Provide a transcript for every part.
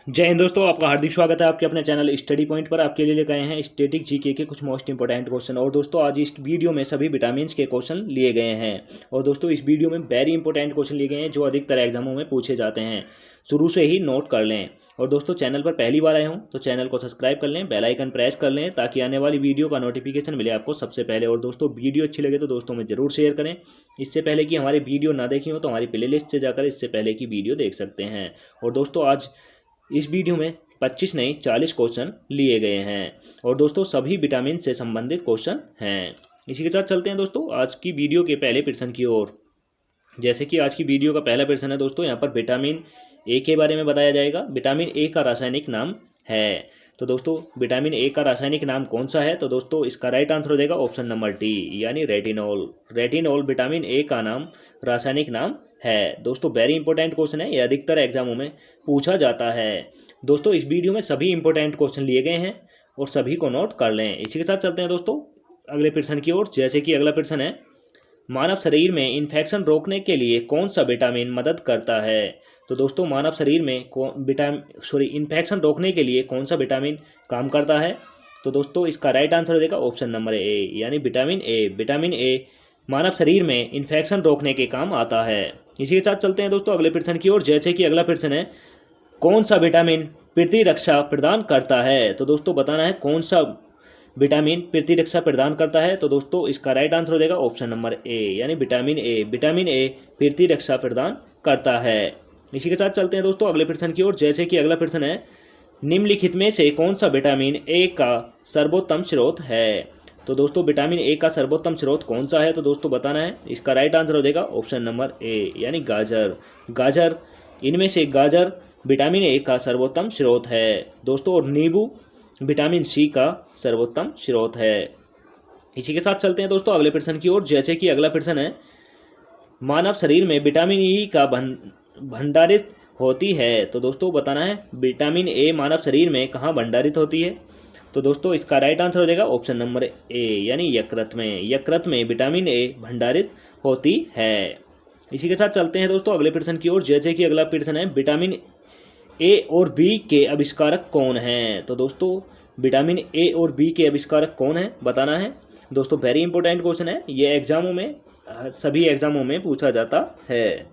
जय हिंद दोस्तों, आपका हार्दिक स्वागत है आपके अपने चैनल स्टडी पॉइंट पर। आपके लिए लेकर आए हैं स्टैटिक जीके के कुछ मोस्ट इंपोर्टेंट क्वेश्चन। और दोस्तों आज इस वीडियो में सभी विटामिन के क्वेश्चन लिए गए हैं। और दोस्तों इस वीडियो में वेरी इंपॉर्टेंट क्वेश्चन लिए गए हैं जो अधिकतर एग्जामों में पूछे जाते हैं। शुरू से ही नोट कर लें। और दोस्तों चैनल पर पहली बार आए हों तो चैनल को सब्सक्राइब कर लें, बेल आइकन प्रेस कर लें ताकि आने वाली वीडियो का नोटिफिकेशन मिले आपको सबसे पहले। और दोस्तों वीडियो अच्छी लगे तो दोस्तों में जरूर शेयर करें। इससे पहले कि हमारी वीडियो ना देखी हो तो हमारी प्लेलिस्ट से जाकर इससे पहले की वीडियो देख सकते हैं। और दोस्तों आज इस वीडियो में 25 नहीं 40 क्वेश्चन लिए गए हैं। और दोस्तों सभी विटामिन से संबंधित क्वेश्चन हैं। इसी के साथ चलते हैं दोस्तों आज की वीडियो के पहले प्रश्न की ओर। जैसे कि आज की वीडियो का पहला प्रश्न है दोस्तों, यहाँ पर विटामिन ए के बारे में बताया जाएगा। विटामिन ए का रासायनिक नाम है। तो दोस्तों विटामिन ए का रासायनिक नाम कौन सा है? तो दोस्तों इसका राइट आंसर हो जाएगा ऑप्शन नंबर डी, यानी रेटिनॉल। रेटिनॉल विटामिन ए का नाम रासायनिक नाम है। दोस्तों वेरी इंपॉर्टेंट क्वेश्चन है, ये अधिकतर एग्जामों में पूछा जाता है। दोस्तों इस वीडियो में सभी इंपॉर्टेंट क्वेश्चन लिए गए हैं और सभी को नोट कर लें। इसी के साथ चलते हैं दोस्तों अगले प्रश्न की ओर। जैसे कि अगला प्रश्न है, मानव शरीर में इन्फेक्शन रोकने के लिए कौन सा विटामिन मदद करता है? तो दोस्तों मानव शरीर में इन्फेक्शन रोकने के लिए कौन सा विटामिन काम करता है? तो दोस्तों इसका राइट आंसर हो जाएगा ऑप्शन नंबर ए, यानी विटामिन ए। विटामिन ए मानव शरीर में इन्फेक्शन रोकने के काम आता है। इसी के साथ चलते हैं दोस्तों अगले प्रश्न की ओर। जैसे कि अगला प्रश्न है, कौन सा विटामिन प्रतिरक्षा प्रदान करता है? तो दोस्तों बताना है कौन सा विटामिन प्रतिरक्षा प्रदान करता है। तो दोस्तों इसका राइट आंसर हो जाएगा ऑप्शन नंबर ए, यानी विटामिन ए। विटामिन ए प्रतिरक्षा प्रदान करता है। इसी के साथ चलते हैं दोस्तों अगले प्रश्न की ओर। जैसे कि अगला प्रश्न है, निम्नलिखित में से कौन सा विटामिन ए का सर्वोत्तम स्रोत है? तो दोस्तों विटामिन ए का सर्वोत्तम स्रोत कौन सा है? तो दोस्तों बताना है। इसका राइट आंसर हो जाएगा ऑप्शन नंबर ए, यानी गाजर। गाजर, इनमें से गाजर विटामिन ए का सर्वोत्तम स्रोत है दोस्तों। और नींबू विटामिन सी का सर्वोत्तम स्रोत है। इसी के साथ चलते हैं दोस्तों अगले प्रश्न की ओर। जैसे कि अगला प्रश्न है, मानव शरीर में विटामिन ई का भंडारित होती है। तो दोस्तों बताना है विटामिन ए मानव शरीर में कहाँ भंडारित होती है? तो दोस्तों इसका राइट आंसर हो जाएगा ऑप्शन नंबर ए, यानी यकृत में। यकृत में विटामिन ए भंडारित होती है। इसी के साथ चलते हैं दोस्तों अगले प्रश्न की ओर। जैसे कि अगला प्रश्न है, विटामिन ए और बी के आविष्कारक कौन हैं? तो दोस्तों विटामिन ए और बी के आविष्कारक कौन हैं बताना है। दोस्तों वेरी इंपॉर्टेंट क्वेश्चन है, ये एग्जामों में सभी एग्जामों में पूछा जाता है।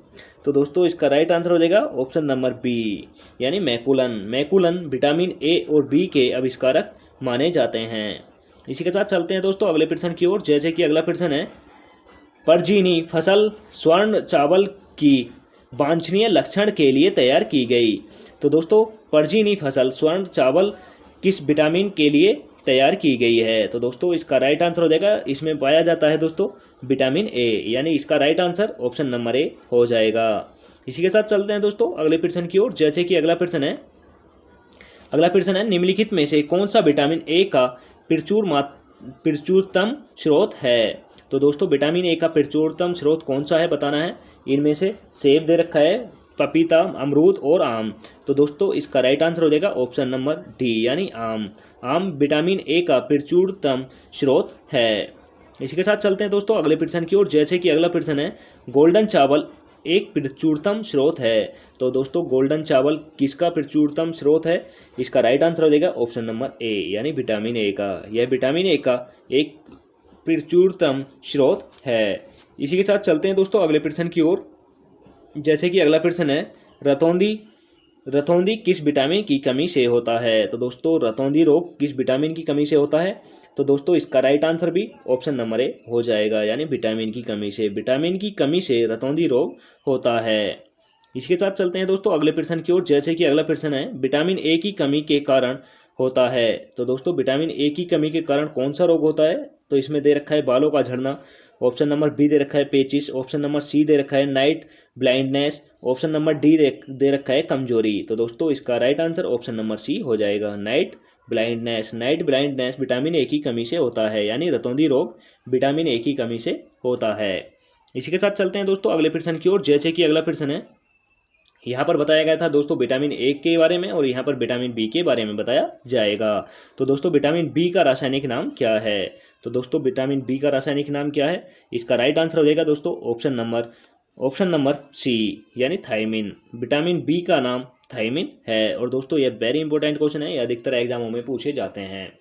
तो दोस्तों इसका राइट आंसर हो जाएगा ऑप्शन नंबर बी, यानी मैकुलन। मैकुलन विटामिन ए और बी के आविष्कारक माने जाते हैं। इसी के साथ चलते हैं दोस्तों अगले प्रश्न की ओर। जैसे कि अगला प्रश्न है, परजीनी फसल स्वर्ण चावल की वांछनीय लक्षण के लिए तैयार की गई। तो दोस्तों परजीनी फसल स्वर्ण चावल किस विटामिन के लिए तैयार की गई है? तो दोस्तों इसका राइट आंसर हो जाएगा, इसमें पाया जाता है दोस्तों विटामिन ए, यानी इसका राइट आंसर ऑप्शन नंबर ए हो जाएगा। इसी के साथ चलते हैं दोस्तों अगले प्रश्न की ओर। जैसे कि अगला प्रश्न है, निम्नलिखित में से कौन सा विटामिन ए का प्रचुरतम स्रोत है? तो दोस्तों विटामिन ए का प्रचुरतम स्रोत कौन सा है बताना है। इनमें से सेब दे रखा है, पपीता, अमरूद और आम। तो दोस्तों इसका राइट आंसर हो जाएगा ऑप्शन नंबर डी, यानी आम। आम विटामिन ए का प्रचुरतम स्रोत है। इसी के साथ चलते हैं दोस्तों अगले प्रश्न की ओर। जैसे कि अगला प्रश्न है, गोल्डन चावल एक प्रचुरतम स्रोत है। तो दोस्तों गोल्डन चावल किसका प्रचुरतम स्रोत है? इसका राइट आंसर हो जाएगा ऑप्शन नंबर ए, यानी विटामिन ए का। यह विटामिन ए का एक प्रचुरतम स्रोत है। इसी के साथ चलते हैं दोस्तों अगले प्रश्न की ओर। जैसे कि अगला प्रश्न है, रतौंधी किस विटामिन की कमी से होता है? तो दोस्तों रतौंधी रोग किस विटामिन की कमी से होता है? तो दोस्तों इसका राइट आंसर भी ऑप्शन नंबर ए हो जाएगा, यानी विटामिन की कमी से। विटामिन की कमी से रतौंधी रोग होता है। इसके साथ चलते हैं दोस्तों अगले प्रश्न की ओर। जैसे कि अगला प्रश्न है, विटामिन ए की कमी के कारण होता है। तो दोस्तों विटामिन ए की कमी के कारण कौन सा रोग होता है? तो इसमें दे रखा है बालों का झड़ना, ऑप्शन नंबर बी दे रखा है पेचिस, ऑप्शन नंबर सी दे रखा है night blindness, option number D दे रखा है कमजोरी। तो दोस्तों इसका right answer option number C हो जाएगा, night blindness. Night blindness vitamin A की कमी से होता है, यानी रतौंधी रोग विटामिन ए की कमी से होता है। इसी के साथ चलते हैं दोस्तों अगले प्रश्न की ओर। जैसे कि अगला प्रश्न है, यहाँ पर बताया गया था दोस्तों विटामिन ए के बारे में और यहाँ पर विटामिन बी के बारे में बताया जाएगा। तो दोस्तों विटामिन बी का रासायनिक नाम क्या है? तो दोस्तों विटामिन बी का रासायनिक नाम क्या है? इसका राइट आंसर हो जाएगा दोस्तों ऑप्शन नंबर सी, यानी थायमिन। विटामिन बी का नाम थायमिन है। और दोस्तों यह वेरी इंपॉर्टेंट क्वेश्चन है, ये अधिकतर एग्जामों में पूछे जाते हैं।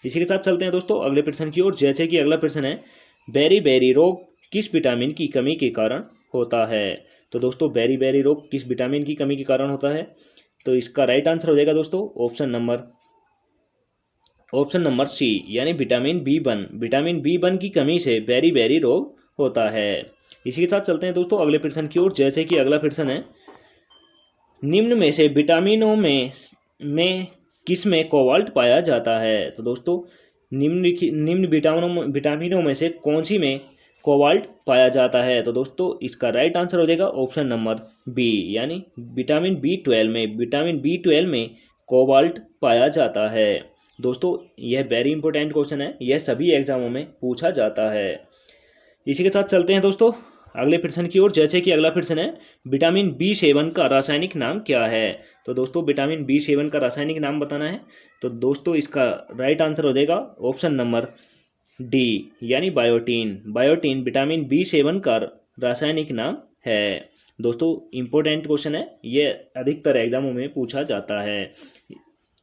इसी के साथ चलते हैं दोस्तों अगले प्रश्न की ओर, जैसे कि अगला प्रश्न है बेरी रोग किस विटामिन की कमी के कारण होता है। तो दोस्तों बेरी रोग किस विटामिन की कमी के कारण होता है, तो इसका राइट आंसर हो जाएगा दोस्तों ऑप्शन नंबर सी, यानी विटामिन बी वन की कमी से बेरी रोग होता है। इसी के साथ चलते हैं दोस्तों अगले प्रश्न की ओर, जैसे कि अगला प्रश्न है निम्न में से विटामिनों में किस में कोबाल्ट पाया जाता है। तो दोस्तों निम्न विटामिनों में से कौन सी में कोबाल्ट पाया जाता है। तो दोस्तों इसका राइट आंसर हो जाएगा ऑप्शन नंबर बी, यानी विटामिन बी ट्वेल्व में कोबाल्ट पाया जाता है। दोस्तों यह वेरी इंपॉर्टेंट क्वेश्चन है, यह सभी एग्जामों में पूछा जाता है। इसी के साथ चलते हैं दोस्तों अगले प्रश्न की ओर, जैसे कि अगला प्रश्न है विटामिन बी7 का रासायनिक नाम क्या है। तो दोस्तों विटामिन बी7 का रासायनिक नाम बताना है। तो दोस्तों इसका राइट आंसर हो जाएगा ऑप्शन नंबर डी, यानी बायोटीन विटामिन बी7 का रासायनिक नाम है। दोस्तों इंपॉर्टेंट क्वेश्चन है, ये अधिकतर एग्जामों में पूछा जाता है।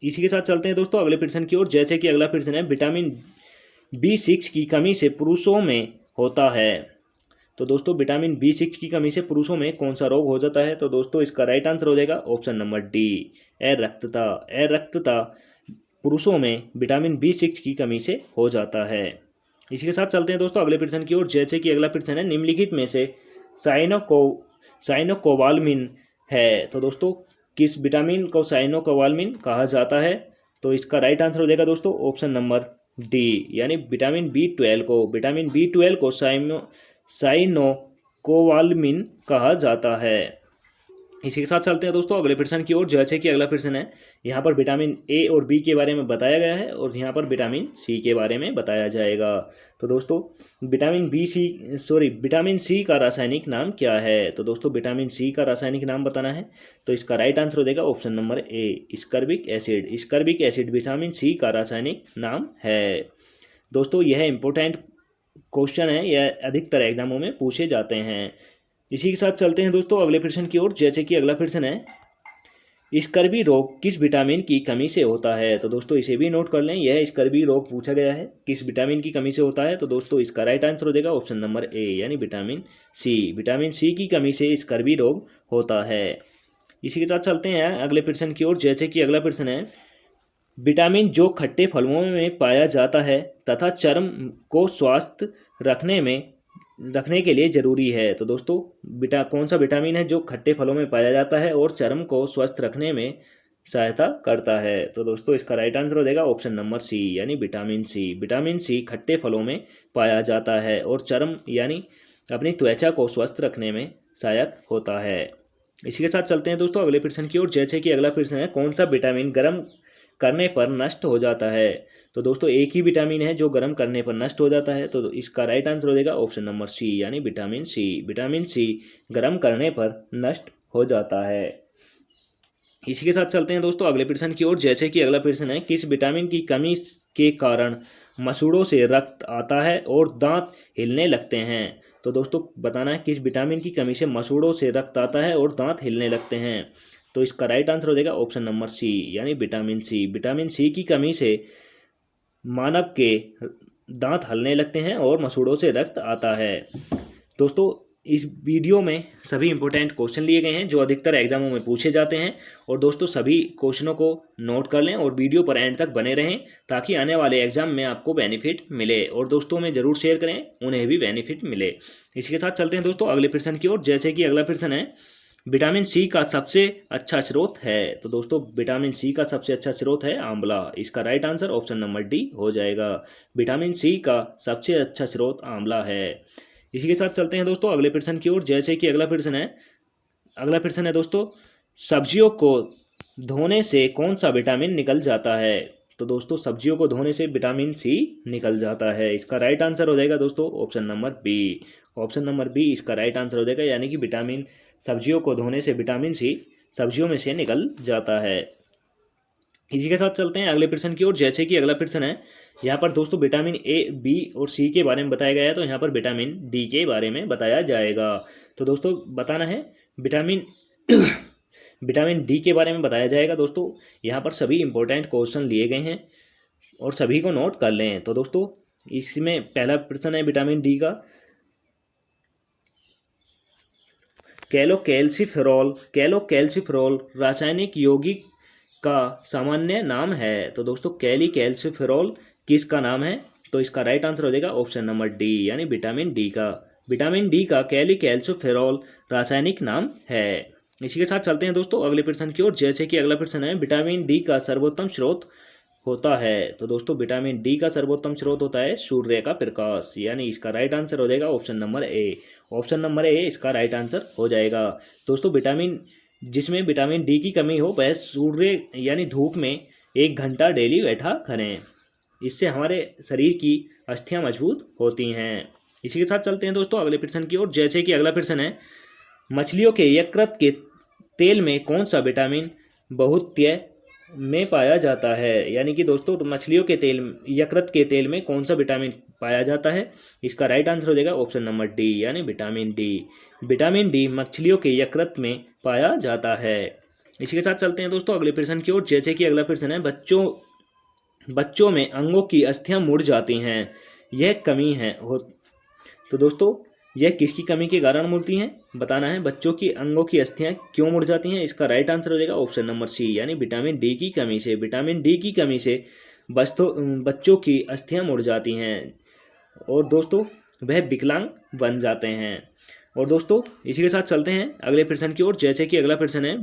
इसी के साथ चलते हैं दोस्तों अगले प्रश्न की ओर, जैसे कि अगला प्रश्न है विटामिन बी6 की कमी से पुरुषों में होता है। तो दोस्तों विटामिन बी6 की कमी से पुरुषों में कौन सा रोग हो जाता है। तो दोस्तों इसका राइट आंसर हो जाएगा ऑप्शन नंबर डी, रक्तता पुरुषों में विटामिन बी6 की कमी से हो जाता है। इसी के साथ चलते हैं दोस्तों अगले प्रश्न की ओर, जैसे कि अगला प्रश्न है निम्नलिखित में से साइनोकोबालामिन है। तो दोस्तों किस विटामिन को साइनोकोबालामिन कहा जाता है। तो इसका राइट आंसर हो जाएगा दोस्तों ऑप्शन नंबर डी, यानी विटामिन बी ट्वेल्व को साइनोकोबालामिन कहा जाता है। इसी के साथ चलते हैं दोस्तों अगले प्रश्न की ओर, जैसे कि अगला प्रश्न है यहाँ पर विटामिन ए और बी के बारे में बताया गया है और यहाँ पर विटामिन सी के बारे में बताया जाएगा। तो दोस्तों विटामिन सी का रासायनिक नाम क्या है। तो दोस्तों विटामिन सी का रासायनिक नाम बताना है। तो इसका राइट आंसर हो जाएगा option number A, ascorbic acid vitamin C का रासायनिक नाम है। दोस्तों यह इंपॉर्टेंट क्वेश्चन है, यह अधिकतर एग्जामों में पूछे जाते हैं। इसी के साथ चलते हैं दोस्तों अगले प्रश्न की ओर, जैसे कि अगला प्रश्न है स्कर्वी रोग किस विटामिन की कमी से होता है। तो दोस्तों इसे भी नोट कर लें, यह स्कर्वी रोग पूछा गया है किस विटामिन की कमी से होता है। तो दोस्तों इसका राइट आंसर हो जाएगा ऑप्शन नंबर ए, यानी विटामिन सी की कमी से स्कर्वी रोग होता है। इसी के साथ चलते हैं अगले प्रश्न की ओर, जैसे कि अगला प्रश्न है विटामिन जो खट्टे फलों में पाया जाता है तथा चर्म को स्वस्थ रखने के लिए जरूरी है। तो दोस्तों कौन सा विटामिन है जो खट्टे फलों में पाया जाता है और चर्म को स्वस्थ रखने में सहायता करता है। तो दोस्तों इसका राइट आंसर हो जाएगा ऑप्शन नंबर सी, यानी विटामिन सी खट्टे फलों में पाया जाता है और चर्म यानी अपनी त्वचा को स्वस्थ रखने में सहायक होता है। इसी के साथ चलते हैं दोस्तों अगले प्रश्न की ओर, जैसे कि अगला प्रश्न है कौन सा विटामिन गर्म करने पर नष्ट हो जाता है। तो दोस्तों एक ही विटामिन है जो गर्म करने पर नष्ट हो जाता है। तो इसका राइट आंसर हो जाएगा ऑप्शन नंबर सी, यानी विटामिन सी गर्म करने पर नष्ट हो जाता है। इसी के साथ चलते हैं दोस्तों अगले प्रश्न की ओर, जैसे कि अगला प्रश्न है किस विटामिन की कमी के कारण मसूड़ों से रक्त आता है और दांत हिलने लगते हैं। तो दोस्तों बताना है किस विटामिन की कमी से मसूड़ों से रक्त आता है और दांत हिलने लगते हैं। तो इसका राइट आंसर हो जाएगा ऑप्शन नंबर सी, यानी विटामिन सी की कमी से मानव के दांत हलने लगते हैं और मसूड़ों से रक्त आता है। दोस्तों इस वीडियो में सभी इंपॉर्टेंट क्वेश्चन लिए गए हैं जो अधिकतर एग्जामों में पूछे जाते हैं। और दोस्तों सभी क्वेश्चनों को नोट कर लें और वीडियो पर एंड तक बने रहें ताकि आने वाले एग्जाम में आपको बेनिफिट मिले, और दोस्तों में ज़रूर शेयर करें, उन्हें भी बेनिफिट मिले। इसी के साथ चलते हैं दोस्तों अगले प्रश्न की ओर, जैसे कि अगला प्रश्न है विटामिन सी का सबसे अच्छा स्रोत है। तो दोस्तों विटामिन सी का सबसे अच्छा स्रोत है आंवला। इसका right answer option number D हो जाएगा, विटामिन सी का सबसे अच्छा स्रोत आंवला है। इसी के साथ चलते हैं दोस्तों अगले प्रश्न की ओर, जैसे कि अगला प्रश्न है दोस्तों सब्जियों को धोने से कौन सा विटामिन निकल जाता है। तो दोस्तों सब्जियों को धोने से विटामिन सी निकल जाता है। इसका राइट आंसर हो जाएगा दोस्तों ऑप्शन नंबर बी इसका राइट आंसर हो जाएगा, यानी कि सब्जियों को धोने से विटामिन सी सब्जियों में से निकल जाता है। इसी के साथ चलते हैं अगले प्रश्न की ओर, जैसे कि अगला प्रश्न है यहाँ पर दोस्तों विटामिन ए, बी और सी के बारे में बताया गया है, तो यहाँ पर विटामिन डी के बारे में बताया जाएगा। तो दोस्तों बताना है विटामिन डी के बारे में बताया जाएगा दोस्तों। यहाँ पर सभी इंपॉर्टेंट क्वेश्चन लिए गए हैं और सभी को नोट कर लें। तो दोस्तों इसमें पहला प्रश्न है विटामिन डी का, कैलोकैल्सिफेरॉल रासायनिक यौगिक का सामान्य नाम है। तो दोस्तों कैल्सिफेरॉल किसका नाम है? तो इसका राइट आंसर हो जाएगा ऑप्शन नंबर डी, यानी विटामिन डी का। विटामिन डी का कैल्सिफेरॉल रासायनिक नाम है। इसी के साथ चलते हैं दोस्तों अगले प्रश्न की ओर। जैसे कि अगला प्रश्न है विटामिन डी का सर्वोत्तम स्रोत होता है। तो दोस्तों विटामिन डी का सर्वोत्तम स्रोत होता है सूर्य का प्रकाश, यानी इसका राइट आंसर हो जाएगा ऑप्शन नंबर ए। ऑप्शन नंबर ए इसका राइट आंसर हो जाएगा। दोस्तों जिसमें विटामिन डी की कमी हो वह सूर्य यानी धूप में 1 घंटा डेली बैठा करें। इससे हमारे शरीर की अस्थियां मजबूत होती हैं। इसी के साथ चलते हैं दोस्तों अगले प्रश्न की ओर। जैसे कि अगला प्रश्न है मछलियों के यकृत के तेल में कौन सा विटामिन बहुत्य में पाया जाता है? यानी कि दोस्तों मछलियों के तेल, यकृत के तेल में कौन सा विटामिन पाया जाता है? इसका राइट आंसर हो जाएगा ऑप्शन नंबर डी, यानी विटामिन डी। विटामिन डी मछलियों के यकृत में पाया जाता है। इसी के साथ चलते हैं दोस्तों अगले प्रश्न की ओर। जैसे कि अगला प्रश्न है बच्चों में अंगों की अस्थियां मुड़ जाती हैं, यह कमी है तो दोस्तों यह किसकी कमी के कारण मुड़ती हैं बताना है। बच्चों की अंगों की अस्थियां क्यों मुड़ जाती हैं? इसका राइट आंसर हो जाएगा ऑप्शन नंबर सी, यानी विटामिन डी की कमी से। विटामिन डी की कमी से बच्चों की अस्थियां मुड़ जाती हैं और दोस्तों वह विकलांग बन जाते हैं। और दोस्तों इसी के साथ चलते हैं अगले प्रश्न की ओर। जैसे कि अगला प्रश्न है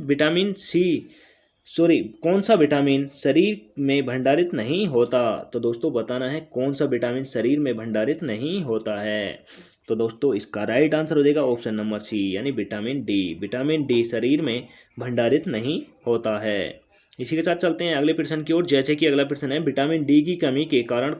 कौन सा विटामिन शरीर में भंडारित नहीं होता? तो दोस्तों बताना है कौन सा विटामिन शरीर में भंडारित नहीं होता है। तो दोस्तों इसका राइट आंसर हो जाएगा ऑप्शन नंबर सी, यानी विटामिन डी। विटामिन डी शरीर में भंडारित नहीं होता है। इसी के साथ चलते हैं अगले प्रश्न की ओर। जैसे कि अगला प्रश्न है विटामिन डी की कमी के कारण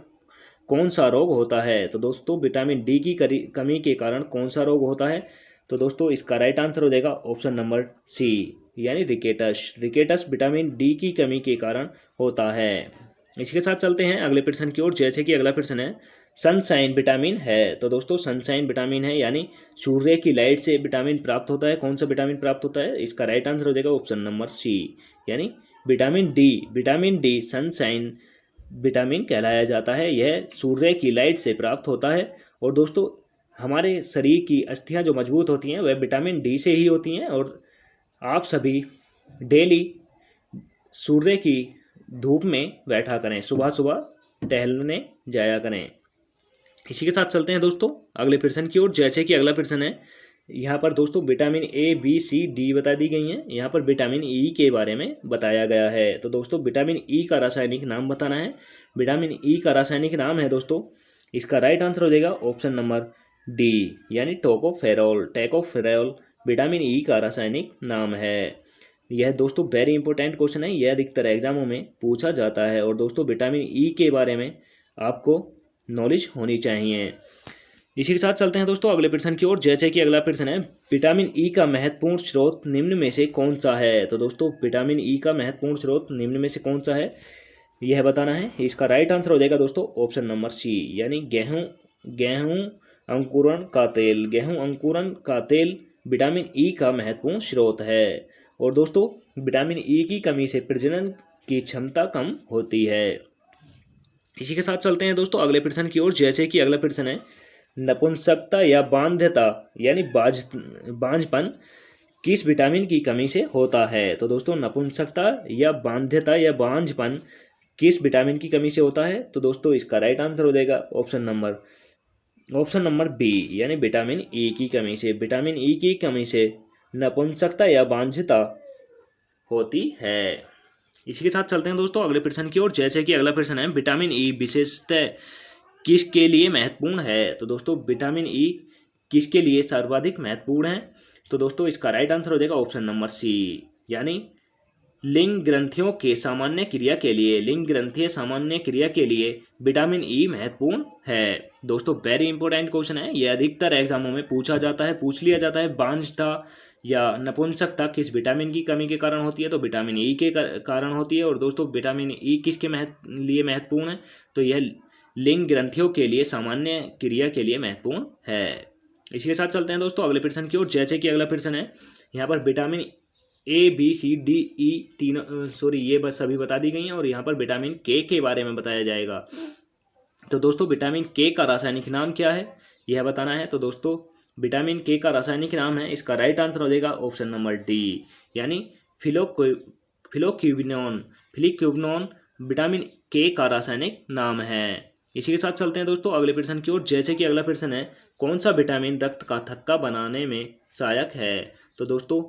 कौन सा रोग होता है? तो दोस्तों विटामिन डी की कमी के कारण कौन सा रोग होता है? तो दोस्तों इसका राइट आंसर हो जाएगा ऑप्शन नंबर सी, यानी रिकेटस विटामिन डी की कमी के कारण होता है। इसके साथ चलते हैं अगले प्रश्न की ओर। जैसे कि अगला प्रश्न है सनशाइन विटामिन है। तो दोस्तों सनशाइन विटामिन है, यानी सूर्य की लाइट से विटामिन प्राप्त होता है। कौन सा विटामिन प्राप्त होता है? इसका राइट आंसर हो जाएगा ऑप्शन नंबर सी, यानी vitamin D. Vitamin D sunshine vitamin कहलाया जाता है, यह सूर्य की लाइट से प्राप्त होता है। और दोस्तों हमारे शरीर की अस्थियां जो मजबूत होती हैं वह विटामिन डी से ही होती हैं। और आप सभी डेली सूर्य की धूप में बैठा करें, सुबह सुबह टहलने जाया करें। इसी के साथ चलते हैं दोस्तों अगले प्रश्न की ओर। जैसे कि अगला प्रश्न है यहाँ पर दोस्तों vitamin A B C D बता दी गई हैं। यहाँ पर विटामिन ई के बारे में बताया गया है। तो दोस्तों विटामिन ई का रासायनिक नाम बताना है। विटामिन ई का रासायनिक नाम है दोस्तों, इसका राइट आंसर हो जाएगा ऑप्शन नंबर डी, यानी टोकोफेरॉल विटामिन ई का रासायनिक नाम है। यह दोस्तों वेरी इंपॉर्टेंट क्वेश्चन है, यह अधिकतर एग्जामों में पूछा जाता है। और दोस्तों विटामिन ई के बारे में आपको नॉलेज होनी चाहिए। इसी के साथ चलते हैं दोस्तों अगले प्रश्न की ओर। जैसे कि अगला प्रश्न है विटामिन ई का महत्वपूर्ण स्रोत निम्न में से कौन सा है? तो दोस्तों विटामिन ई का महत्वपूर्ण स्रोत निम्न में से कौन सा है यह बताना है। इसका राइट आंसर हो जाएगा दोस्तों ऑप्शन नंबर सी, यानी गेहूं अंकुरण का तेल। गेहूं अंकुरण का तेल विटामिन ई का महत्वपूर्ण स्रोत है। और दोस्तों विटामिन ई की कमी से प्रजनन की क्षमता कम होती है। इसी के साथ चलते हैं दोस्तों अगले प्रश्न की ओर। जैसे कि अगला प्रश्न है नपुंसकता या बांध्यता यानी बांझपन किस विटामिन की कमी से होता है? तो दोस्तों नपुंसकता या बांध्यता या बांझपन किस विटामिन की कमी से होता है? तो दोस्तों इसका राइट आंसर हो जाएगा ऑप्शन नंबर बी, यानी विटामिन ई की कमी से। विटामिन ई की कमी से नपुंसकता या बांझता होती है। इसी के साथ चलते हैं दोस्तों अगले प्रश्न की ओर। जैसे कि अगला प्रश्न है विटामिन ई विशेषतः किसके लिए महत्वपूर्ण है? तो दोस्तों विटामिन ई किसके लिए सर्वाधिक महत्वपूर्ण है? तो दोस्तों इसका राइट आंसर हो जाएगा ऑप्शन नंबर सी, यानी लिंग ग्रंथियों के सामान्य क्रिया के लिए। लिंग ग्रंथीय सामान्य क्रिया के लिए विटामिन ई महत्वपूर्ण है। दोस्तों वेरी इंपॉर्टेंट क्वेश्चन है, यह अधिकतर एग्जामों में पूछ लिया जाता है। बांझता या नपुंसकता किस विटामिन की कमी के कारण होती है? तो विटामिन ई के कारण होती है। और दोस्तों विटामिन ई किसके लिए महत्वपूर्ण है? तो यह लिंग ग्रंथियों के लिए सामान्य क्रिया के लिए महत्वपूर्ण है। इसी के साथ चलते हैं दोस्तों अगले प्रश्न की ओर। जैसे कि अगला प्रश्न है यहाँ पर विटामिन ABCDE तीनों ये बस सभी बता दी गई हैं। और यहाँ पर विटामिन के बारे में बताया जाएगा। तो दोस्तों विटामिन के का रासायनिक नाम क्या है यह बताना है। तो दोस्तों विटामिन के का रासायनिक नाम है, इसका राइट आंसर हो जाएगा ऑप्शन नंबर डी, यानी फिलोक्यूबिनोन विटामिन के का रासायनिक नाम है। इसी के साथ चलते हैं दोस्तों अगले प्रश्न की ओर। जैसे कि अगला प्रश्न है, कौन सा विटामिन रक्त का थक्का बनाने में सहायक है। तो दोस्तों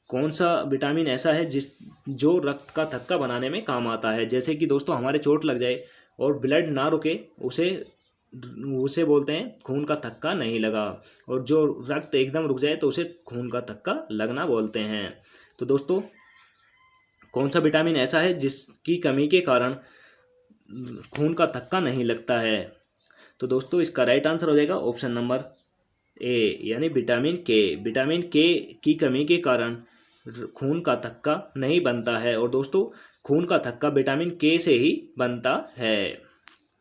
कौन सा विटामिन ऐसा है जो रक्त का थक्का बनाने में काम आता है। जैसे कि दोस्तों हमारे चोट लग जाए और ब्लड ना रुके, उसे बोलते हैं खून का थक्का नहीं लगा, और जो रक्त एकदम रुक जाए तो उसे खून का थक्का लगना बोलते हैं। तो दोस्तों कौन सा विटामिन ऐसा है जिसकी कमी के कारण खून का थक्का नहीं लगता है। तो दोस्तों इसका राइट आंसर हो जाएगा ऑप्शन नंबर ए, यानी विटामिन के। विटामिन के की कमी के कारण खून का थक्का नहीं बनता है। और दोस्तों खून का थक्का विटामिन के से ही बनता है।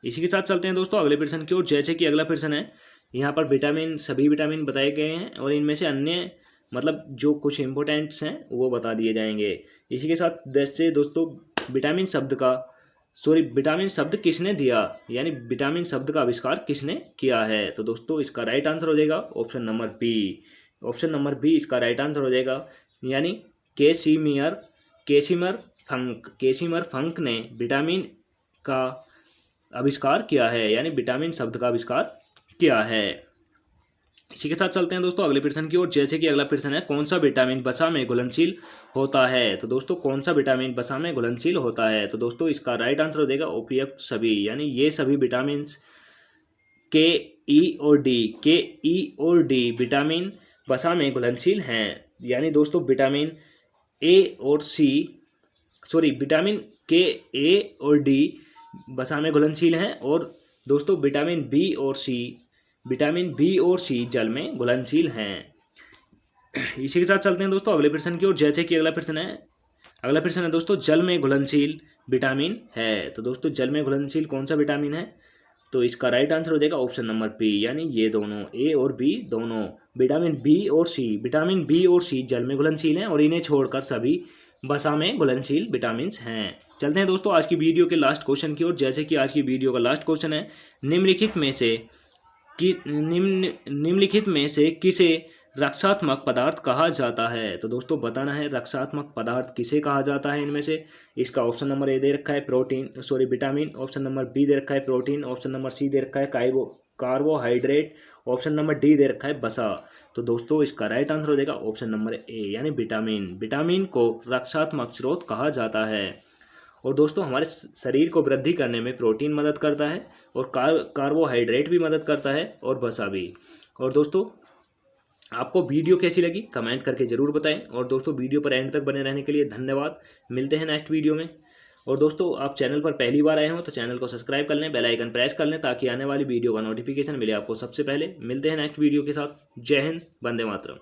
इसी के साथ चलते हैं दोस्तों अगले प्रश्न की ओर। जैसे कि अगला प्रश्न है, यहाँ पर सभी विटामिन बताए गए हैं और इनमें से अन्य जो कुछ इंपॉर्टेंट्स हैं वो बता दिए जाएंगे। इसी के साथ जैसे दोस्तों विटामिन शब्द किसने दिया, यानी विटामिन शब्द का आविष्कार किसने किया है। तो दोस्तों इसका राइट आंसर हो जाएगा option number B. Option number B इसका राइट आंसर हो जाएगा, यानी केसिमर फंक ने विटामिन का आविष्कार किया है, यानी विटामिन शब्द का आविष्कार किया है। इसी के साथ चलते हैं दोस्तों अगले प्रश्न की ओर। जैसे कि अगला प्रश्न है, कौन सा विटामिन वसा में घुलनशील होता है। तो दोस्तों कौन सा विटामिन वसा में घुलनशील होता है। तो दोस्तों इसका राइट आंसर हो जाएगा उपयुक्त सभी, यानी ये सभी विटामिन के, ई और डी विटामिन वसा में घुलनशील हैं। यानी दोस्तों विटामिन के, ए और डी वसा में घुलनशील हैं। और दोस्तों विटामिन बी और सी जल में घुलनशील हैं। इसी के साथ चलते हैं दोस्तों अगले प्रश्न की ओर। जैसे कि अगला प्रश्न है दोस्तों, जल में घुलनशील विटामिन है। तो दोस्तों जल में घुलनशील कौन सा विटामिन है। तो इसका राइट आंसर हो जाएगा ऑप्शन नंबर बी, यानी ये दोनों ए और बी दोनों विटामिन बी और सी जल में घुलनशील हैं और इन्हें छोड़कर सभी वसा में घुलनशील विटामिन हैं। चलते हैं दोस्तों आज की वीडियो के लास्ट क्वेश्चन की ओर। जैसे कि आज की वीडियो का लास्ट क्वेश्चन है, निम्नलिखित में से किसे रक्षात्मक पदार्थ कहा जाता है। तो दोस्तों बताना है रक्षात्मक पदार्थ किसे कहा जाता है इनमें से। इसका ऑप्शन नंबर ए दे रखा है विटामिन, ऑप्शन नंबर बी दे रखा है प्रोटीन, ऑप्शन नंबर सी दे रखा है कार्बोहाइड्रेट, ऑप्शन नंबर डी दे रखा है वसा। तो दोस्तों इसका राइट आंसर हो जाएगा ऑप्शन नंबर ए, यानी विटामिन को रक्षात्मक स्रोत कहा जाता है। और दोस्तों हमारे शरीर को वृद्धि करने में प्रोटीन मदद करता है और कार्बोहाइड्रेट भी मदद करता है और वसा भी। और दोस्तों आपको वीडियो कैसी लगी कमेंट करके ज़रूर बताएं। और दोस्तों वीडियो पर एंड तक बने रहने के लिए धन्यवाद। मिलते हैं नेक्स्ट वीडियो में। और दोस्तों आप चैनल पर पहली बार आए हो तो चैनल को सब्सक्राइब कर लें, बेल आइकन प्रेस कर लें ताकि आने वाली वीडियो का नोटिफिकेशन मिले आपको सबसे पहले। मिलते हैं नेक्स्ट वीडियो के साथ। जय हिंद, वंदे मातरम।